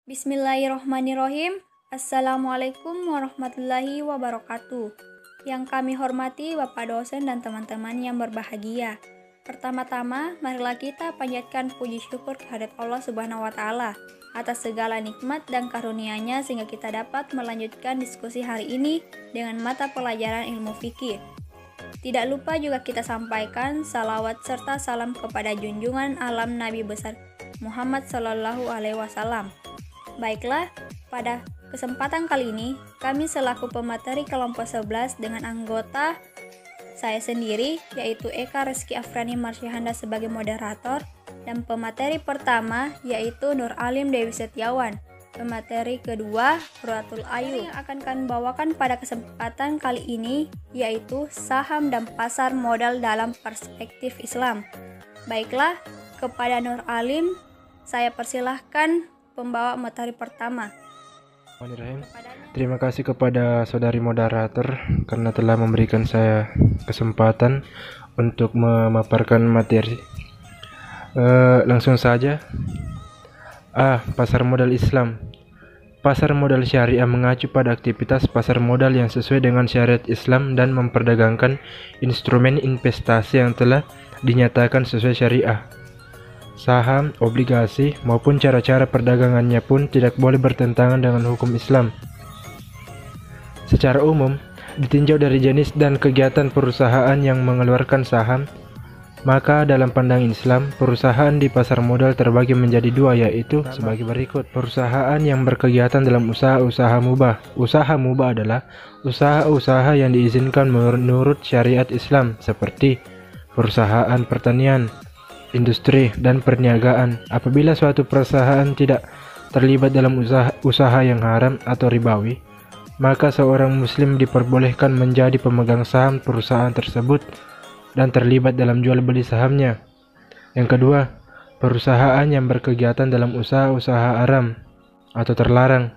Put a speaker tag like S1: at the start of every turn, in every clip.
S1: Bismillahirrohmanirrohim. Assalamualaikum warahmatullahi wabarakatuh. Yang kami hormati Bapak dosen dan teman-teman yang berbahagia. Pertama-tama, marilah kita panjatkan puji syukur kehadirat Allah Subhanahu wa Ta'ala atas segala nikmat dan karunia-Nya sehingga kita dapat melanjutkan diskusi hari ini dengan mata pelajaran ilmu fikih. Tidak lupa juga kita sampaikan salawat serta salam kepada junjungan alam Nabi besar Muhammad Sallallahu Alaihi Wasallam. Baiklah, pada kesempatan kali ini kami selaku pemateri kelompok 11 dengan anggota saya sendiri yaitu Eka Reski Afriani Marsyahanda sebagai moderator dan pemateri pertama yaitu Nur Alim Dewi Setiawan. Pemateri kedua Qurratul Ayu yang akan kami bawakan pada kesempatan kali ini yaitu saham dan pasar modal dalam perspektif Islam. Baiklah, kepada Nur Alim saya persilahkan pembawa materi pertama.
S2: Terima kasih kepada saudari moderator karena telah memberikan saya kesempatan untuk memaparkan materi. Langsung saja. Pasar modal Islam. Pasar modal syariah mengacu pada aktivitas pasar modal yang sesuai dengan syariat Islam dan memperdagangkan instrumen investasi yang telah dinyatakan sesuai syariah. Saham, obligasi, maupun cara-cara perdagangannya pun tidak boleh bertentangan dengan hukum Islam. Secara umum, ditinjau dari jenis dan kegiatan perusahaan yang mengeluarkan saham, maka dalam pandangan Islam, perusahaan di pasar modal terbagi menjadi dua, yaitu sebagai berikut. Perusahaan yang berkegiatan dalam usaha-usaha mubah. Usaha mubah adalah usaha-usaha yang diizinkan menurut syariat Islam, seperti perusahaan pertanian, industri, dan perniagaan. Apabila suatu perusahaan tidak terlibat dalam usaha yang haram atau ribawi, maka seorang muslim diperbolehkan menjadi pemegang saham perusahaan tersebut dan terlibat dalam jual beli sahamnya. Yang kedua, perusahaan yang berkegiatan dalam usaha-usaha haram atau terlarang.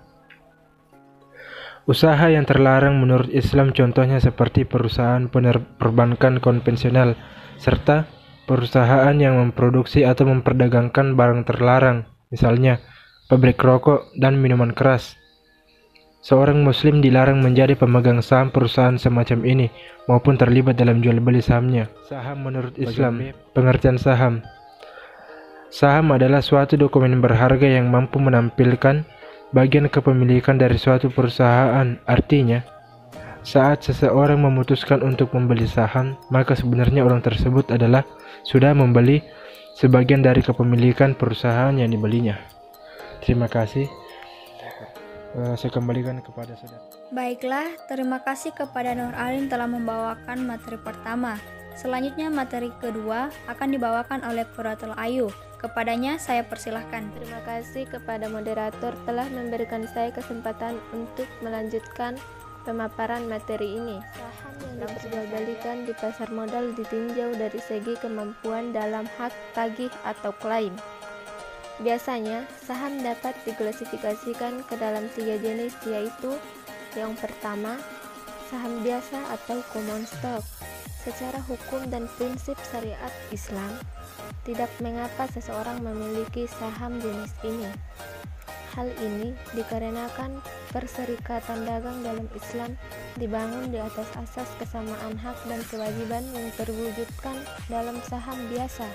S2: Usaha yang terlarang menurut Islam contohnya seperti perusahaan perbankan konvensional serta perusahaan yang memproduksi atau memperdagangkan barang terlarang, misalnya pabrik rokok dan minuman keras. Seorang muslim dilarang menjadi pemegang saham perusahaan semacam ini maupun terlibat dalam jual beli sahamnya. Saham menurut Islam. Pengertian saham. Saham adalah suatu dokumen berharga yang mampu menampilkan bagian kepemilikan dari suatu perusahaan. Artinya, saat seseorang memutuskan untuk membeli saham, maka sebenarnya orang tersebut adalah sudah membeli sebagian dari kepemilikan perusahaan yang dibelinya. Terima kasih. Saya kembalikan kepada saudara.
S1: Baiklah, terima kasih kepada Nur Alim telah membawakan materi pertama. Selanjutnya materi kedua akan dibawakan oleh Qurratul Ayu. Kepadanya saya persilahkan.
S3: Terima kasih kepada moderator telah memberikan saya kesempatan untuk melanjutkan pemaparan materi ini. Saham yang diperjualbelikan di pasar modal ditinjau dari segi kemampuan dalam hak tagih atau klaim. Biasanya, saham dapat diklasifikasikan ke dalam 3 jenis, yaitu yang pertama, saham biasa atau common stock. Secara hukum dan prinsip syariat Islam, tidak mengapa seseorang memiliki saham jenis ini. Hal ini dikarenakan perserikatan dagang dalam Islam dibangun di atas asas kesamaan hak dan kewajiban yang terwujudkan dalam saham biasa.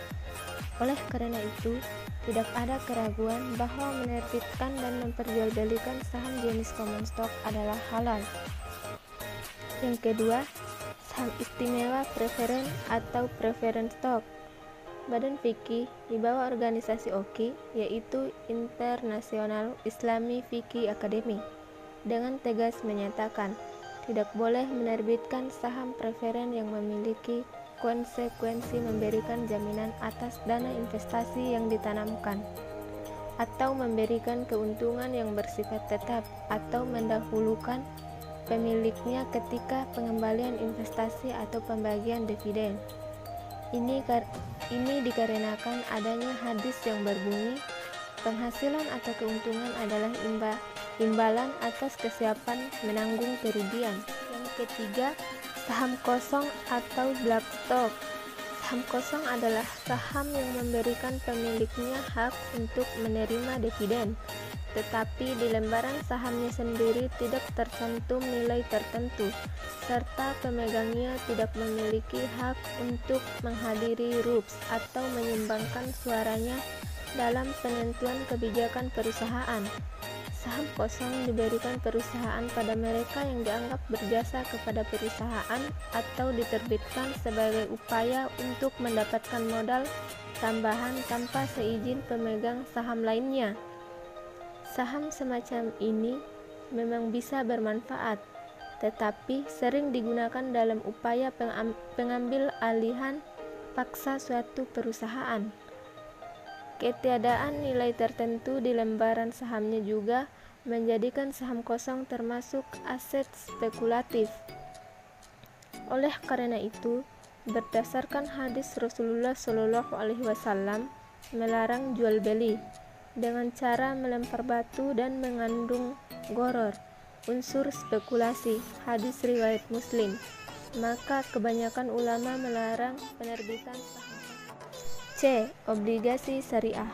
S3: Oleh karena itu, tidak ada keraguan bahwa menerbitkan dan memperjualbelikan saham jenis common stock adalah halal. Yang kedua, saham istimewa preferen atau preference stock. Badan fikih di bawah organisasi OKI, yaitu International Islamic Fiqh Academy, dengan tegas menyatakan tidak boleh menerbitkan saham preferen yang memiliki konsekuensi memberikan jaminan atas dana investasi yang ditanamkan, atau memberikan keuntungan yang bersifat tetap, atau mendahulukan pemiliknya ketika pengembalian investasi atau pembagian dividen. Ini dikarenakan adanya hadis yang berbunyi, penghasilan atau keuntungan adalah imbalan atas kesiapan menanggung kerugian. Yang ketiga, saham kosong atau black stock. Saham kosong adalah saham yang memberikan pemiliknya hak untuk menerima dividen tetapi di lembaran sahamnya sendiri tidak tercantum nilai tertentu, serta pemegangnya tidak memiliki hak untuk menghadiri RUPS atau menyumbangkan suaranya dalam penentuan kebijakan perusahaan. Saham kosong diberikan perusahaan pada mereka yang dianggap berjasa kepada perusahaan atau diterbitkan sebagai upaya untuk mendapatkan modal tambahan tanpa seizin pemegang saham lainnya. Saham semacam ini memang bisa bermanfaat, tetapi sering digunakan dalam upaya pengambil alihan paksa suatu perusahaan. Ketiadaan nilai tertentu di lembaran sahamnya juga menjadikan saham kosong termasuk aset spekulatif. Oleh karena itu, berdasarkan hadis Rasulullah Shallallahu Alaihi Wasallam melarang jual beli dengan cara melempar batu dan mengandung gharar, unsur spekulasi, hadis riwayat Muslim. Maka kebanyakan ulama melarang penerbitan saham. C. Obligasi syariah.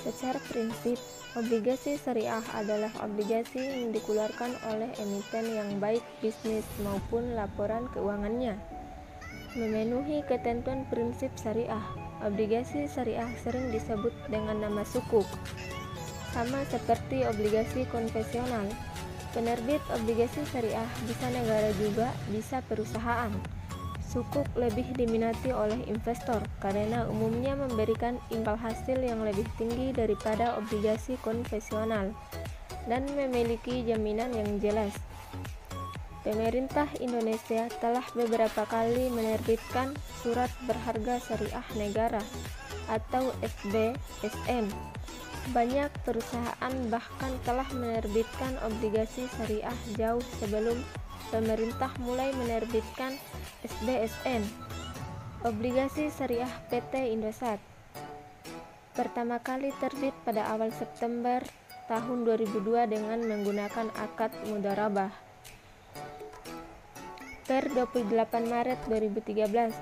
S3: Secara prinsip, obligasi syariah adalah obligasi yang dikeluarkan oleh emiten yang baik bisnis maupun laporan keuangannya memenuhi ketentuan prinsip syariah. Obligasi syariah sering disebut dengan nama sukuk, sama seperti obligasi konvensional. Penerbit obligasi syariah bisa negara juga bisa perusahaan. Sukuk lebih diminati oleh investor karena umumnya memberikan imbal hasil yang lebih tinggi daripada obligasi konvensional dan memiliki jaminan yang jelas. Pemerintah Indonesia telah beberapa kali menerbitkan surat berharga syariah negara atau SBSN. Banyak perusahaan bahkan telah menerbitkan obligasi syariah jauh sebelum pemerintah mulai menerbitkan SBSN. Obligasi syariah PT Indosat pertama kali terbit pada awal September tahun 2002 dengan menggunakan akad mudharabah. Per 28 Maret 2013,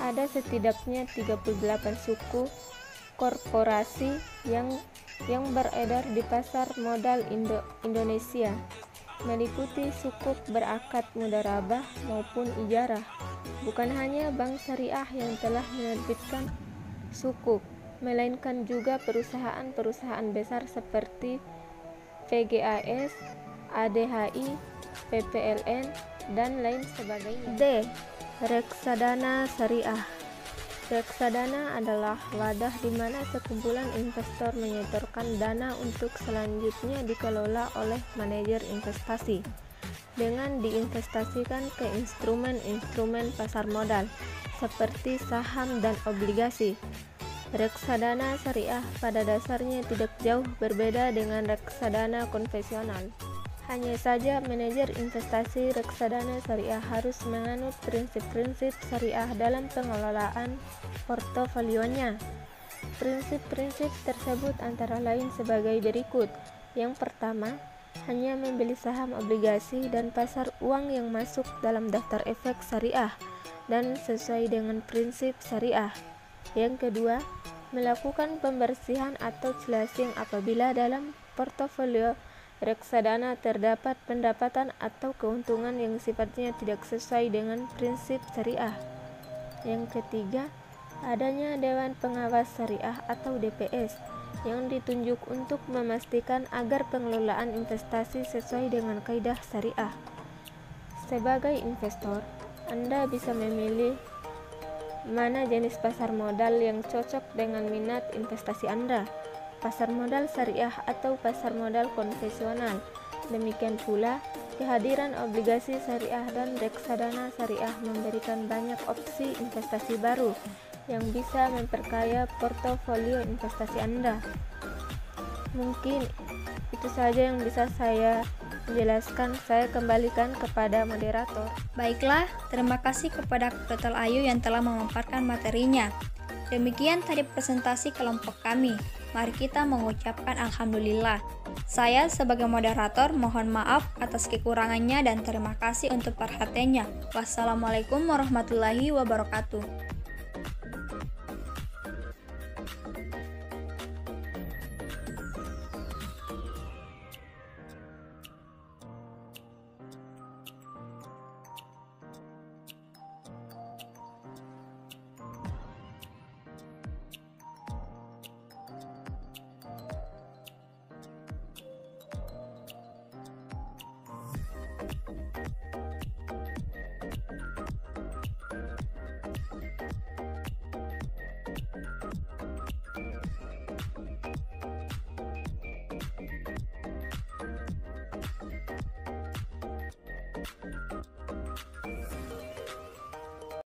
S3: ada setidaknya 38 suku korporasi yang beredar di pasar modal Indonesia, meliputi sukuk berakad mudharabah maupun ijarah. Bukan hanya bank syariah yang telah menerbitkan sukuk, melainkan juga perusahaan-perusahaan besar seperti PGAS, ADHI, PPLN, dan lain sebagainya. D. Reksadana syariah. Reksadana adalah wadah di mana sekumpulan investor menyetorkan dana untuk selanjutnya dikelola oleh manajer investasi dengan diinvestasikan ke instrumen-instrumen pasar modal seperti saham dan obligasi. Reksadana syariah pada dasarnya tidak jauh berbeda dengan reksadana konvensional. Hanya saja manajer investasi reksadana syariah harus menganut prinsip-prinsip syariah dalam pengelolaan portofolionya. Prinsip-prinsip tersebut antara lain sebagai berikut. Yang pertama, hanya membeli saham, obligasi, dan pasar uang yang masuk dalam daftar efek syariah dan sesuai dengan prinsip syariah. Yang kedua, melakukan pembersihan atau cleansing apabila dalam portofolio reksadana terdapat pendapatan atau keuntungan yang sifatnya tidak sesuai dengan prinsip syariah. Yang ketiga, adanya Dewan Pengawas Syariah atau DPS yang ditunjuk untuk memastikan agar pengelolaan investasi sesuai dengan kaidah syariah. Sebagai investor, Anda bisa memilih mana jenis pasar modal yang cocok dengan minat investasi Anda, pasar modal syariah atau pasar modal konvensional. Demikian pula, kehadiran obligasi syariah dan reksadana syariah memberikan banyak opsi investasi baru yang bisa memperkaya portofolio investasi Anda. Mungkin itu saja yang bisa saya jelaskan. Saya kembalikan kepada moderator.
S1: Baiklah, terima kasih kepada Dr. Ayu yang telah memaparkan materinya. Demikian tadi presentasi kelompok kami. Mari kita mengucapkan Alhamdulillah. Saya sebagai moderator mohon maaf atas kekurangannya dan terima kasih untuk perhatiannya. Wassalamualaikum warahmatullahi wabarakatuh.